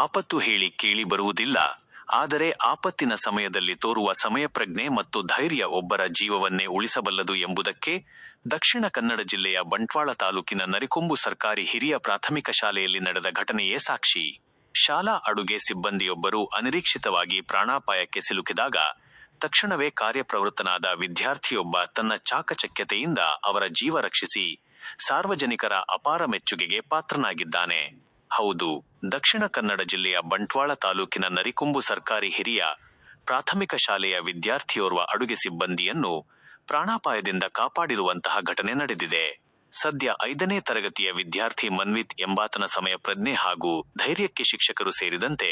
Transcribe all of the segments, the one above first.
ಆಪತ್ತು ಹೇಳಿ ಕೇಳಿ ಬರುವುದಿಲ್ಲ, ಆದರೆ ಆಪತ್ತಿನ ಸಮಯದಲ್ಲಿ ತೋರುವ ಸಮಯಪ್ರಜ್ಞೆ ಮತ್ತು ಧೈರ್ಯ ಒಬ್ಬರ ಜೀವವನ್ನೇ ಉಳಿಸಬಲ್ಲದು ಎಂಬುದಕ್ಕೆ ದಕ್ಷಿಣ ಕನ್ನಡ ಜಿಲ್ಲೆಯ ಬಂಟ್ವಾಳ ತಾಲೂಕಿನ ನರಿಕೊಂಬು ಸರ್ಕಾರಿ ಹಿರಿಯ ಪ್ರಾಥಮಿಕ ಶಾಲೆಯಲ್ಲಿ ನಡೆದ ಘಟನೆಯೇ ಸಾಕ್ಷಿ. ಶಾಲಾ ಅಡುಗೆ ಸಿಬ್ಬಂದಿಯೊಬ್ಬರು ಅನಿರೀಕ್ಷಿತವಾಗಿ ಪ್ರಾಣಾಪಾಯಕ್ಕೆ ಸಿಲುಕಿದಾಗ ತಕ್ಷಣವೇ ಕಾರ್ಯಪ್ರವೃತ್ತನಾದ ವಿದ್ಯಾರ್ಥಿಯೊಬ್ಬ ತನ್ನ ಚಾಕಚಕ್ಯತೆಯಿಂದ ಅವರ ಜೀವ ರಕ್ಷಿಸಿ ಸಾರ್ವಜನಿಕರ ಅಪಾರ ಮೆಚ್ಚುಗೆಗೆ ಪಾತ್ರನಾಗಿದ್ದಾನೆ. ಹೌದು, ದಕ್ಷಿಣ ಕನ್ನಡ ಜಿಲ್ಲೆಯ ಬಂಟ್ವಾಳ ತಾಲೂಕಿನ ನರಿಕೊಂಬು ಸರ್ಕಾರಿ ಹಿರಿಯ ಪ್ರಾಥಮಿಕ ಶಾಲೆಯ ವಿದ್ಯಾರ್ಥಿಯೋರ್ವ ಅಡುಗೆ ಸಿಬ್ಬಂದಿಯನ್ನು ಪ್ರಾಣಾಪಾಯದಿಂದ ಕಾಪಾಡಿರುವಂತಹ ಘಟನೆ ನಡೆದಿದೆ. ಸದ್ಯ 5ನೇ ತರಗತಿಯ ವಿದ್ಯಾರ್ಥಿ ಮನ್ವಿತ್ ಎಂಬಾತನ ಸಮಯ ಪ್ರಜ್ಞೆ ಹಾಗೂ ಧೈರ್ಯಕ್ಕೆ ಶಿಕ್ಷಕರು ಸೇರಿದಂತೆ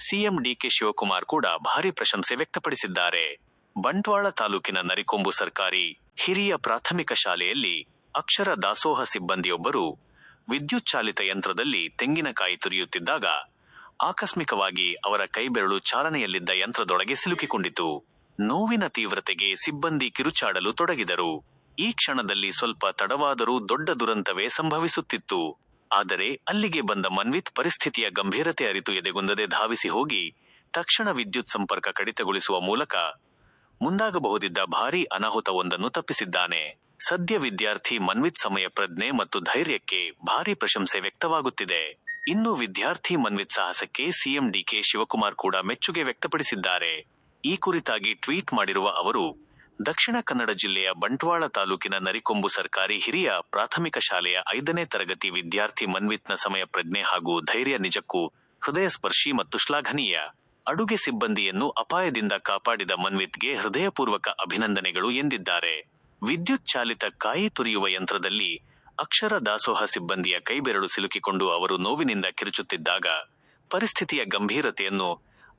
ಸಿಎಂ ಡಿಕೆ ಶಿವಕುಮಾರ್ ಕೂಡ ಭಾರಿ ಪ್ರಶಂಸೆ ವ್ಯಕ್ತಪಡಿಸಿದ್ದಾರೆ. ಬಂಟ್ವಾಳ ತಾಲೂಕಿನ ನರಿಕೊಂಬು ಸರ್ಕಾರಿ ಹಿರಿಯ ಪ್ರಾಥಮಿಕ ಶಾಲೆಯಲ್ಲಿ ಅಕ್ಷರ ದಾಸೋಹ ಸಿಬ್ಬಂದಿಯೊಬ್ಬರು ವಿದ್ಯುತ್ ಚಾಲಿತ ಯಂತ್ರದಲ್ಲಿ ತೆಂಗಿನಕಾಯಿ ತುರಿಯುತ್ತಿದ್ದಾಗ ಆಕಸ್ಮಿಕವಾಗಿ ಅವರ ಕೈಬೆರಳು ಚಾಲನೆಯಲ್ಲಿದ್ದ ಯಂತ್ರದೊಳಗೆ ಸಿಲುಕಿಕೊಂಡಿತು. ನೋವಿನ ತೀವ್ರತೆಗೆ ಸಿಬ್ಬಂದಿ ಕಿರುಚಾಡಲು ತೊಡಗಿದರು. ಈ ಕ್ಷಣದಲ್ಲಿ ಸ್ವಲ್ಪ ತಡವಾದರೂ ದೊಡ್ಡ ದುರಂತವೇ ಸಂಭವಿಸುತ್ತಿತ್ತು. ಆದರೆ ಅಲ್ಲಿಗೆ ಬಂದ ಮನ್ವಿತ್ ಪರಿಸ್ಥಿತಿಯ ಗಂಭೀರತೆ ಅರಿತು ಎದೆಗುಂದದೆ ಧಾವಿಸಿ ಹೋಗಿ ತಕ್ಷಣ ವಿದ್ಯುತ್ ಸಂಪರ್ಕ ಕಡಿತಗೊಳಿಸುವ ಮೂಲಕ ಮುಂದಾಗಬಹುದಿದ್ದ ಭಾರೀ ಅನಾಹುತವೊಂದನ್ನು ತಪ್ಪಿಸಿದ್ದಾನೆ. ಸದ್ಯ ವಿದ್ಯಾರ್ಥಿ ಮನ್ವಿತ್ ಸಮಯ ಪ್ರಜ್ಞೆ ಮತ್ತು ಧೈರ್ಯಕ್ಕೆ ಭಾರೀ ಪ್ರಶಂಸೆ ವ್ಯಕ್ತವಾಗುತ್ತಿದೆ. ಇನ್ನು ವಿದ್ಯಾರ್ಥಿ ಮನ್ವಿತ್ ಸಾಹಸಕ್ಕೆ ಸಿಎಂ ಡಿಕೆ ಶಿವಕುಮಾರ್ ಕೂಡ ಮೆಚ್ಚುಗೆ ವ್ಯಕ್ತಪಡಿಸಿದ್ದಾರೆ. ಈ ಕುರಿತಾಗಿ ಟ್ವೀಟ್ ಮಾಡಿರುವ ಅವರು, ದಕ್ಷಿಣ ಕನ್ನಡ ಜಿಲ್ಲೆಯ ಬಂಟ್ವಾಳ ತಾಲೂಕಿನ ನರಿಕೊಂಬು ಸರ್ಕಾರಿ ಹಿರಿಯ ಪ್ರಾಥಮಿಕ ಶಾಲೆಯ 5ನೇ ತರಗತಿ ವಿದ್ಯಾರ್ಥಿ ಮನ್ವಿತ್ನ ಸಮಯ ಪ್ರಜ್ಞೆ ಹಾಗೂ ಧೈರ್ಯ ನಿಜಕ್ಕೂ ಹೃದಯಸ್ಪರ್ಶಿ ಮತ್ತು ಶ್ಲಾಘನೀಯ. ಅಡುಗೆ ಸಿಬ್ಬಂದಿಯನ್ನು ಅಪಾಯದಿಂದ ಕಾಪಾಡಿದ ಮನ್ವಿತ್ಗೆ ಹೃದಯಪೂರ್ವಕ ಅಭಿನಂದನೆಗಳು ಎಂದಿದ್ದಾರೆ. ವಿದ್ಯುತ್ ಚಾಲಿತ ಕಾಯಿ ತುರಿಯುವ ಯಂತ್ರದಲ್ಲಿ ಅಕ್ಷರ ದಾಸೋಹ ಸಿಬ್ಬಂದಿಯ ಕೈಬೆರಳು ಸಿಲುಕಿಕೊಂಡು ಅವರು ನೋವಿನಿಂದ ಕಿರುಚುತ್ತಿದ್ದಾಗ ಪರಿಸ್ಥಿತಿಯ ಗಂಭೀರತೆಯನ್ನು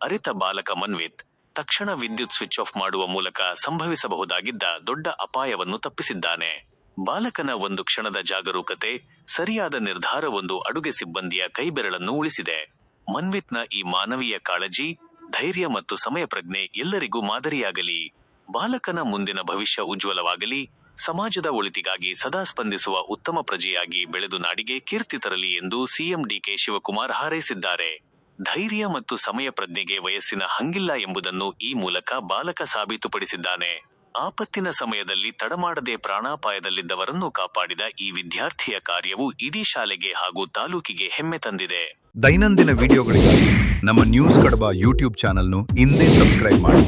ಅರಿತ ಬಾಲಕ ಮನ್ವಿತ್ ತಕ್ಷಣ ವಿದ್ಯುತ್ ಸ್ವಿಚ್ ಆಫ್ ಮಾಡುವ ಮೂಲಕ ಸಂಭವಿಸಬಹುದಾಗಿದ್ದ ದೊಡ್ಡ ಅಪಾಯವನ್ನು ತಪ್ಪಿಸಿದ್ದಾನೆ. ಬಾಲಕನ ಒಂದು ಕ್ಷಣದ ಜಾಗರೂಕತೆ, ಸರಿಯಾದ ನಿರ್ಧಾರವೊಂದು ಅಡುಗೆ ಸಿಬ್ಬಂದಿಯ ಕೈಬೆರಳನ್ನು ಉಳಿಸಿದೆ. ಮನ್ವಿತ್ನ ಈ ಮಾನವೀಯ ಕಾಳಜಿ, ಧೈರ್ಯ ಮತ್ತು ಸಮಯ ಪ್ರಜ್ಞೆ ಎಲ್ಲರಿಗೂ ಮಾದರಿಯಾಗಲಿ. ಬಾಲಕನ ಮುಂದಿನ ಭವಿಷ್ಯ ಉಜ್ವಲವಾಗಲಿ. ಸಮಾಜದ ಒಳಿತಿಗಾಗಿ ಸದಾ ಸ್ಪಂದಿಸುವ ಉತ್ತಮ ಪ್ರಜೆಯಾಗಿ ಬೆಳೆದು ನಾಡಿಗೆ ಕೀರ್ತಿ ತರಲಿ ಎಂದು ಸಿಎಂ ಡಿಕೆ ಶಿವಕುಮಾರ್ ಹಾರೈಸಿದ್ದಾರೆ. ಧೈರ್ಯ ಮತ್ತು ಸಮಯ ಪ್ರಜ್ಞೆಗೆ ವಯಸ್ಸಿನ ಹಂಗಿಲ್ಲ ಎಂಬುದನ್ನು ಈ ಮೂಲಕ ಬಾಲಕ ಸಾಬೀತುಪಡಿಸಿದ್ದಾನೆ. ಆಪತ್ತಿನ ಸಮಯದಲ್ಲಿ ತಡಮಾಡದೆ ಪ್ರಾಣಾಪಾಯದಲ್ಲಿದ್ದವರನ್ನು ಕಾಪಾಡಿದ ಈ ವಿದ್ಯಾರ್ಥಿಯ ಕಾರ್ಯವು ಇಡೀ ಶಾಲೆಗೆ ಹಾಗೂ ತಾಲೂಕಿಗೆ ಹೆಮ್ಮೆ ತಂದಿದೆ. ದೈನಂದಿನ ವಿಡಿಯೋಗಳಿಗಾಗಿ ನಮ್ಮ ನ್ಯೂಸ್ ಕಡಬ ಯೂಟ್ಯೂಬ್ ಚಾನೆಲ್ను ಇಂದೇ ಸಬ್ಸ್ಕ್ರೈಬ್ ಮಾಡಿ.